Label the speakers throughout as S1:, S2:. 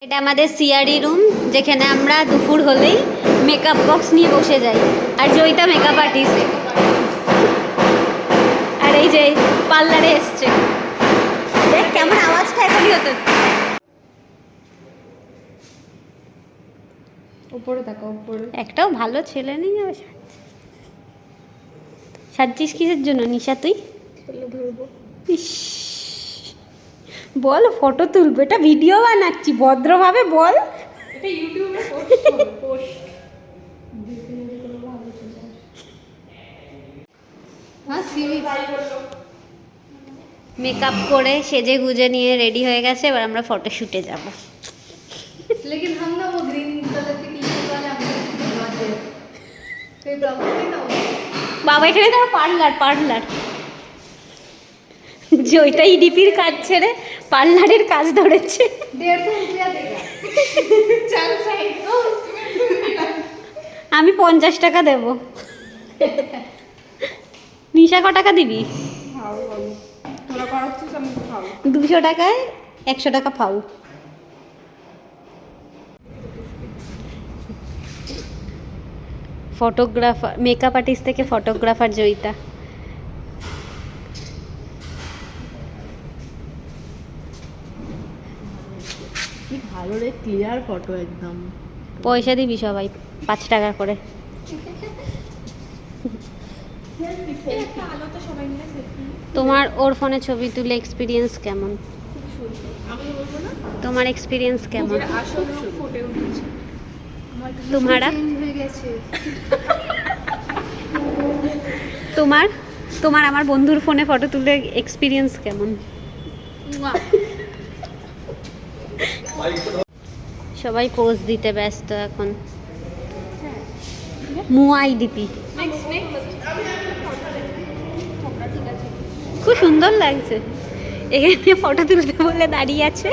S1: এটা আমাদের CRE room, যেখানে আমরা দুপুর হলেই মেকআপ বক্স নিয়ে বসে যাই। আর জয়িতা মেকআপ আর্টিস্ট, আর এই যে পার্লারে এসছে। দেখ কেমন আওয়াজটা এখনই হতো।
S2: উপরে তাকা, উপরে।
S1: একটাও ভালো ছেলে নেই। সাজছিস কিসের জন্য নিশা তুই? ইস, বল ফটো তুলবো, এটা ভিডিও বানাচ্ছি, ভদ্রভাবে বল।
S2: এটা ইউটিউবে পোস্ট
S1: মেকআপ করে সেজে গুজে নিয়ে রেডি হয়ে গেছে, এবার আমরা ফটোশুটে যাব।
S2: लेकिन हम ना वो ग्रीन कलर के टी-शर्ट वाले हमने बनवाते हैं कोई प्रॉब्लम है ना?
S1: বাবা এখানে তো পার্লার জয়টা ইডিপির কাজ ছেড়ে পার্লারের কাজ ধরেছে।
S2: 150 रुपया देगा। चल सही तो
S1: আমি 50 টাকা দেব। নিশা ক টাকা দিবি?
S2: খাও বলো, তোরা করাচ্ছিস আমি খাবো।
S1: 200 টাকায় 100 টাকা পাও। ফটোগ্রাফার, মেকআপ আর্টিস্ট থেকে ফটোগ্রাফার জয়িতা।
S3: কি ভালো রে, ক্লিয়ার ফটো একদম।
S1: পয়সা দিবি সবাই 5 টাকা করে।
S2: আলো তো সবাই মিলে সেলফি।
S1: তোমার ওর ফোনে ছবি তুলে এক্সপিরিয়েন্স কেমন?
S3: আমি বলবো না,
S1: তোমার এক্সপিরিয়েন্স কেমন?
S2: আসল রূপ ফুটে উঠেছে। আমার
S1: তোমারা
S2: চেঞ্জ হয়ে গেছে।
S1: তোমার আমার বন্ধুর ফোনে ফটো তুলে এক্সপিরিয়েন্স কেমন? সবাই পোজ দিতে ব্যস্ত এখন। মুআইডিপি খুব সুন্দর লাগছে। এখানে ফটো তুলতে বলে দাঁড়িয়ে আছে।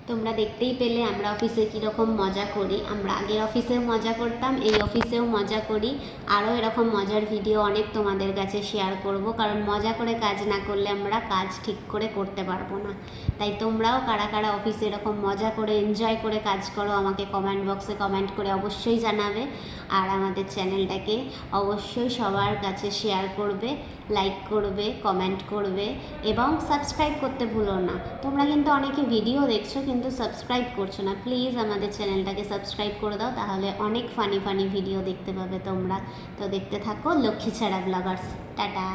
S1: তোমরা দেখতেই পেলে আমরা অফিসে কীরকম মজা করি। আমরা আগের অফিসেও মজা করতাম, এই অফিসেও মজা করি। আরও এরকম মজার ভিডিও অনেক তোমাদের কাছে শেয়ার করব, কারণ মজা করে কাজ না করলে আমরা কাজ ঠিক করে করতে পারবো না। তাই তোমরাও কারা কারা অফিসে এরকম মজা করে এনজয় করে কাজ করো আমাকে কমেন্ট বক্সে কমেন্ট করে অবশ্যই জানাবে। আর আমাদের চ্যানেলটাকে অবশ্যই সবার কাছে শেয়ার করবে, লাইক করবে, কমেন্ট করবে এবং সাবস্ক্রাইব করতে ভুলো না। তোমরা কিন্তু অনেকে ভিডিও দেখছো কিন্তু সাবস্ক্রাইব করছো না। প্লিজ আমাদের চ্যানেলটাকে সাবস্ক্রাইব করে দাও, তাহলে অনেক ফানি ভিডিও দেখতে পাবে তোমরা। তো দেখতে থাকো লক্ষ্মী ছাড়া ব্লগার্স। টাটা।